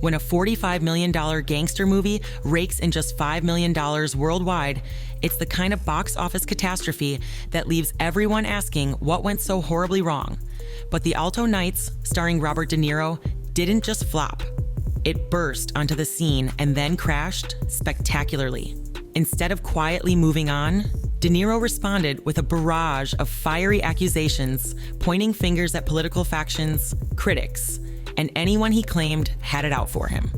When a $45 million gangster movie rakes in just $5 million worldwide, it's the kind of box office catastrophe that leaves everyone asking what went so horribly wrong. But the Alto Knights, starring Robert De Niro, didn't just flop. It burst onto the scene and then crashed spectacularly. Instead of quietly moving on, De Niro responded with a barrage of fiery accusations, pointing fingers at political factions, critics, and anyone he claimed had it out for him.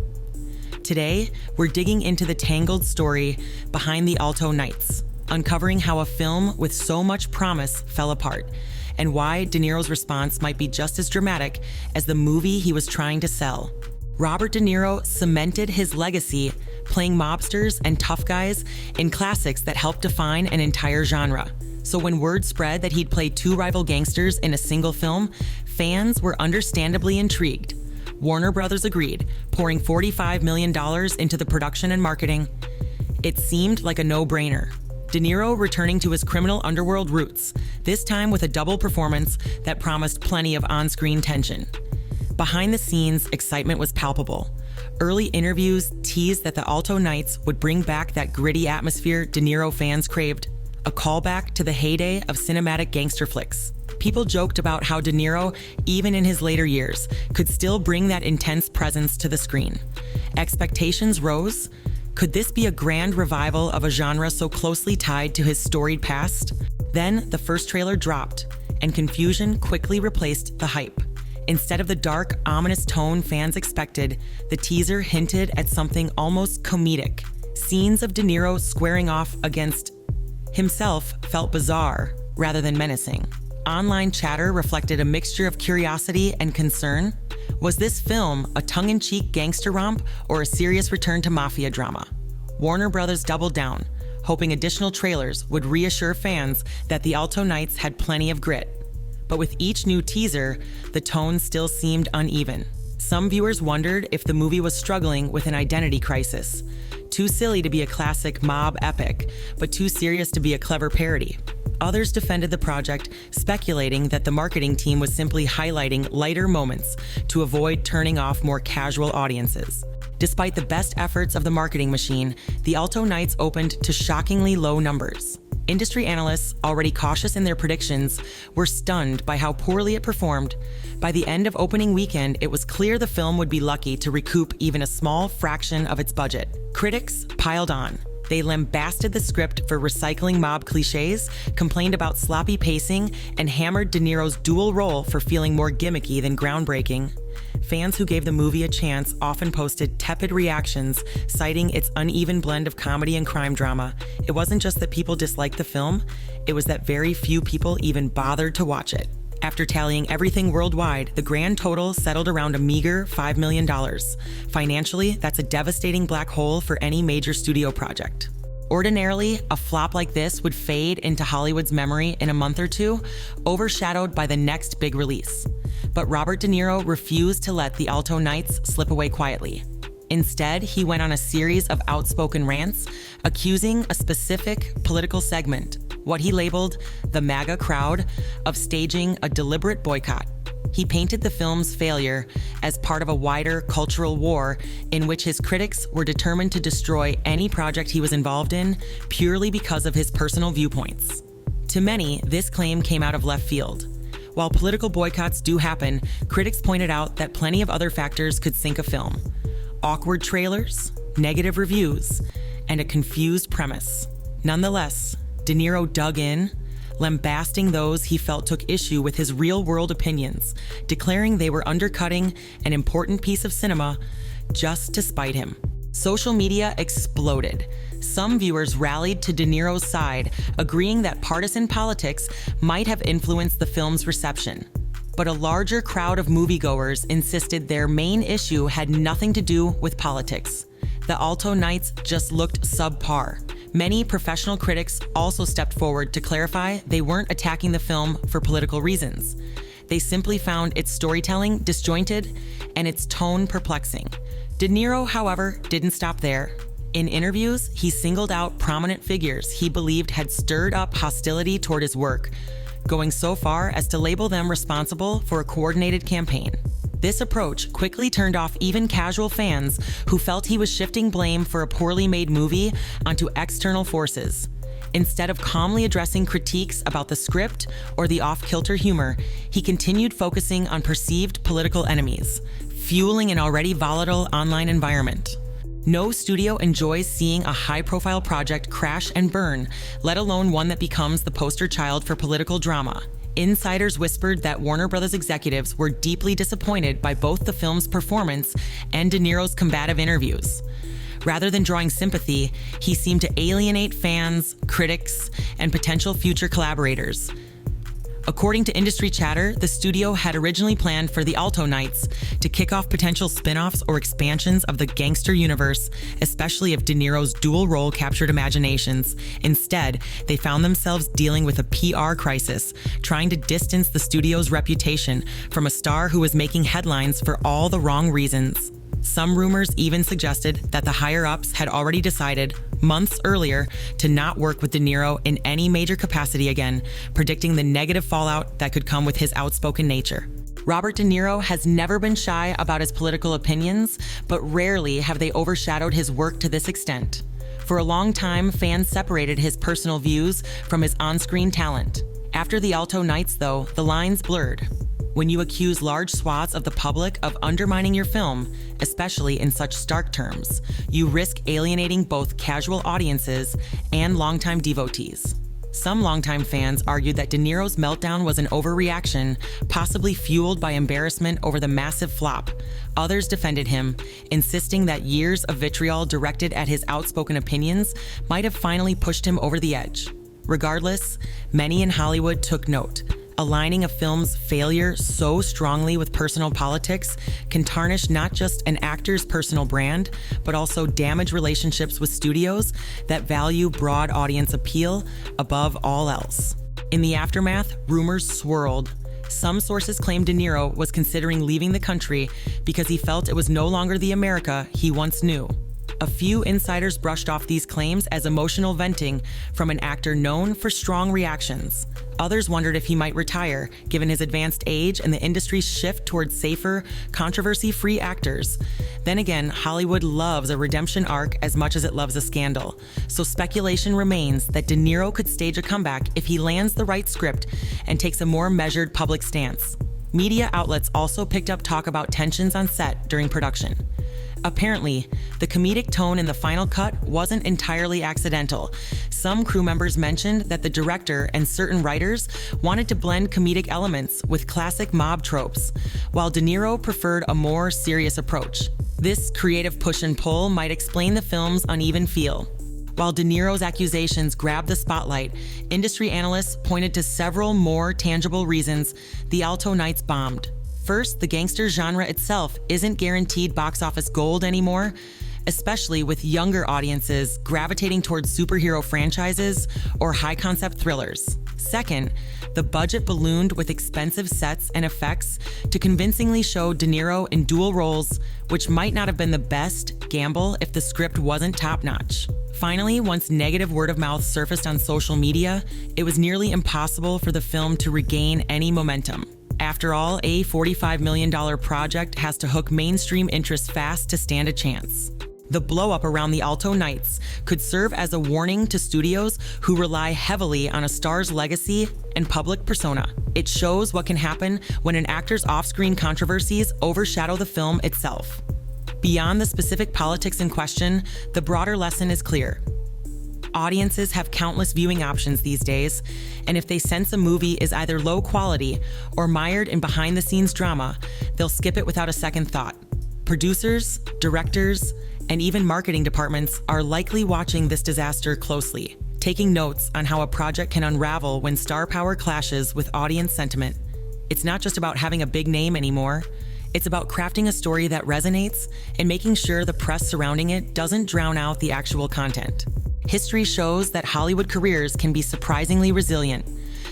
Today, we're digging into the tangled story behind the Alto Knights, uncovering how a film with so much promise fell apart, and why De Niro's response might be just as dramatic as the movie he was trying to sell. Robert De Niro cemented his legacy playing mobsters and tough guys in classics that helped define an entire genre. So when word spread that he'd played two rival gangsters in a single film, fans were understandably intrigued. Warner Brothers agreed, pouring $45 million into the production and marketing. It seemed like a no-brainer. De Niro returning to his criminal underworld roots, this time with a double performance that promised plenty of on-screen tension. Behind the scenes, excitement was palpable. Early interviews teased that the Alto Knights would bring back that gritty atmosphere De Niro fans craved, a callback to the heyday of cinematic gangster flicks. People joked about how De Niro, even in his later years, could still bring that intense presence to the screen. Expectations rose. Could this be a grand revival of a genre so closely tied to his storied past? Then the first trailer dropped, and confusion quickly replaced the hype. Instead of the dark, ominous tone fans expected, the teaser hinted at something almost comedic. Scenes of De Niro squaring off against himself felt bizarre rather than menacing. Online chatter reflected a mixture of curiosity and concern. Was this film a tongue-in-cheek gangster romp or a serious return to mafia drama? Warner Brothers doubled down, hoping additional trailers would reassure fans that the Alto Knights had plenty of grit. But with each new teaser, the tone still seemed uneven. Some viewers wondered if the movie was struggling with an identity crisis. Too silly to be a classic mob epic, but too serious to be a clever parody. Others defended the project, speculating that the marketing team was simply highlighting lighter moments to avoid turning off more casual audiences. Despite the best efforts of the marketing machine, the Alto Knights opened to shockingly low numbers. Industry analysts, already cautious in their predictions, were stunned by how poorly it performed. By the end of opening weekend, it was clear the film would be lucky to recoup even a small fraction of its budget. Critics piled on. They lambasted the script for recycling mob cliches, complained about sloppy pacing, and hammered De Niro's dual role for feeling more gimmicky than groundbreaking. Fans who gave the movie a chance often posted tepid reactions, citing its uneven blend of comedy and crime drama. It wasn't just that people disliked the film, it was that very few people even bothered to watch it. After tallying everything worldwide, the grand total settled around a meager $5 million. Financially, that's a devastating black hole for any major studio project. Ordinarily, a flop like this would fade into Hollywood's memory in a month or two, overshadowed by the next big release. But Robert De Niro refused to let the Alto Knights slip away quietly. Instead, he went on a series of outspoken rants, accusing a specific political segment, what he labeled the MAGA crowd, of staging a deliberate boycott. He painted the film's failure as part of a wider cultural war in which his critics were determined to destroy any project he was involved in purely because of his personal viewpoints. To many, this claim came out of left field. While political boycotts do happen, critics pointed out that plenty of other factors could sink a film. Awkward trailers, negative reviews, and a confused premise. Nonetheless, De Niro dug in, lambasting those he felt took issue with his real-world opinions, declaring they were undercutting an important piece of cinema just to spite him. Social media exploded. Some viewers rallied to De Niro's side, agreeing that partisan politics might have influenced the film's reception. But a larger crowd of moviegoers insisted their main issue had nothing to do with politics. The Alto Knights just looked subpar. Many professional critics also stepped forward to clarify they weren't attacking the film for political reasons. They simply found its storytelling disjointed and its tone perplexing. De Niro, however, didn't stop there. In interviews, he singled out prominent figures he believed had stirred up hostility toward his work, going so far as to label them responsible for a coordinated campaign. This approach quickly turned off even casual fans who felt he was shifting blame for a poorly made movie onto external forces. Instead of calmly addressing critiques about the script or the off-kilter humor, he continued focusing on perceived political enemies, fueling an already volatile online environment. No studio enjoys seeing a high-profile project crash and burn, let alone one that becomes the poster child for political drama. Insiders whispered that Warner Bros. Executives were deeply disappointed by both the film's performance and De Niro's combative interviews. Rather than drawing sympathy, he seemed to alienate fans, critics, and potential future collaborators. According to industry chatter, the studio had originally planned for the Alto Knights to kick off potential spin-offs or expansions of the gangster universe, especially if De Niro's dual role captured imaginations. Instead, they found themselves dealing with a PR crisis, trying to distance the studio's reputation from a star who was making headlines for all the wrong reasons. Some rumors even suggested that the higher-ups had already decided, months earlier, to not work with De Niro in any major capacity again, predicting the negative fallout that could come with his outspoken nature. Robert De Niro has never been shy about his political opinions, but rarely have they overshadowed his work to this extent. For a long time, fans separated his personal views from his on-screen talent. After the Alto Knights, though, the lines blurred. When you accuse large swaths of the public of undermining your film, especially in such stark terms, you risk alienating both casual audiences and longtime devotees. Some longtime fans argued that De Niro's meltdown was an overreaction, possibly fueled by embarrassment over the massive flop. Others defended him, insisting that years of vitriol directed at his outspoken opinions might have finally pushed him over the edge. Regardless, many in Hollywood took note. Aligning a film's failure so strongly with personal politics can tarnish not just an actor's personal brand, but also damage relationships with studios that value broad audience appeal above all else. In the aftermath, rumors swirled. Some sources claimed De Niro was considering leaving the country because he felt it was no longer the America he once knew. A few insiders brushed off these claims as emotional venting from an actor known for strong reactions. Others wondered if he might retire, given his advanced age and the industry's shift towards safer, controversy-free actors. Then again, Hollywood loves a redemption arc as much as it loves a scandal. So speculation remains that De Niro could stage a comeback if he lands the right script and takes a more measured public stance. Media outlets also picked up talk about tensions on set during production. Apparently, the comedic tone in the final cut wasn't entirely accidental. Some crew members mentioned that the director and certain writers wanted to blend comedic elements with classic mob tropes, while De Niro preferred a more serious approach. This creative push and pull might explain the film's uneven feel. While De Niro's accusations grabbed the spotlight, industry analysts pointed to several more tangible reasons the Alto Knights bombed. First, the gangster genre itself isn't guaranteed box office gold anymore, especially with younger audiences gravitating towards superhero franchises or high-concept thrillers. Second, the budget ballooned with expensive sets and effects to convincingly show De Niro in dual roles, which might not have been the best gamble if the script wasn't top-notch. Finally, once negative word of mouth surfaced on social media, it was nearly impossible for the film to regain any momentum. After all, a $45 million project has to hook mainstream interest fast to stand a chance. The blow-up around the Alto Knights could serve as a warning to studios who rely heavily on a star's legacy and public persona. It shows what can happen when an actor's off-screen controversies overshadow the film itself. Beyond the specific politics in question, the broader lesson is clear. Audiences have countless viewing options these days, and if they sense a movie is either low quality or mired in behind-the-scenes drama, they'll skip it without a second thought. Producers, directors, and even marketing departments are likely watching this disaster closely, taking notes on how a project can unravel when star power clashes with audience sentiment. It's not just about having a big name anymore. It's about crafting a story that resonates and making sure the press surrounding it doesn't drown out the actual content. History shows that Hollywood careers can be surprisingly resilient.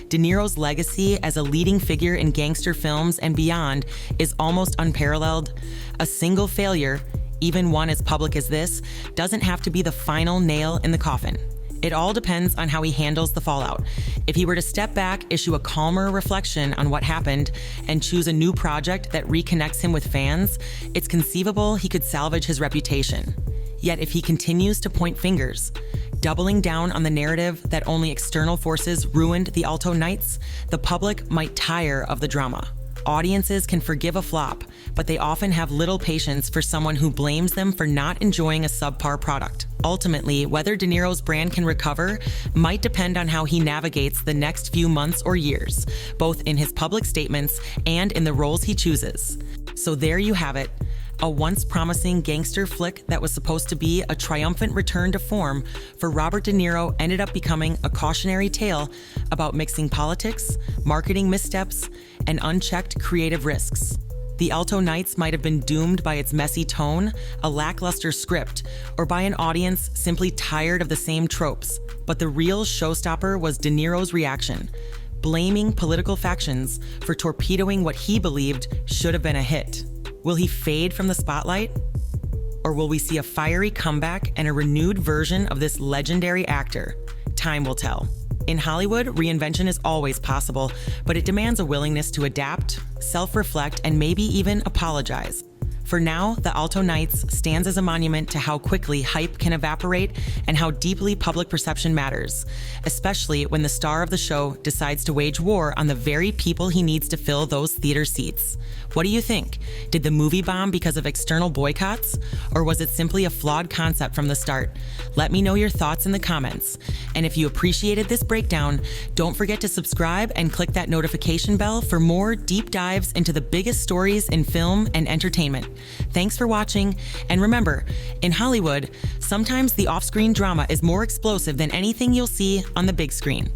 De Niro's legacy as a leading figure in gangster films and beyond is almost unparalleled. A single failure, even one as public as this, doesn't have to be the final nail in the coffin. It all depends on how he handles the fallout. If he were to step back, issue a calmer reflection on what happened, and choose a new project that reconnects him with fans, it's conceivable he could salvage his reputation. Yet if he continues to point fingers, doubling down on the narrative that only external forces ruined the Alto Knights, the public might tire of the drama. Audiences can forgive a flop, but they often have little patience for someone who blames them for not enjoying a subpar product. Ultimately, whether De Niro's brand can recover might depend on how he navigates the next few months or years, both in his public statements and in the roles he chooses. So there you have it. A once promising gangster flick that was supposed to be a triumphant return to form for Robert De Niro ended up becoming a cautionary tale about mixing politics, marketing missteps, and unchecked creative risks. The Alto Knights might have been doomed by its messy tone, a lackluster script, or by an audience simply tired of the same tropes. But the real showstopper was De Niro's reaction, blaming political factions for torpedoing what he believed should have been a hit. Will he fade from the spotlight? Or will we see a fiery comeback and a renewed version of this legendary actor? Time will tell. In Hollywood, reinvention is always possible, but it demands a willingness to adapt, self-reflect, and maybe even apologize. For now, the Alto Knights stands as a monument to how quickly hype can evaporate and how deeply public perception matters, especially when the star of the show decides to wage war on the very people he needs to fill those theater seats. What do you think? Did the movie bomb because of external boycotts? Or was it simply a flawed concept from the start? Let me know your thoughts in the comments. And if you appreciated this breakdown, don't forget to subscribe and click that notification bell for more deep dives into the biggest stories in film and entertainment. Thanks for watching, and remember, in Hollywood, sometimes the off-screen drama is more explosive than anything you'll see on the big screen.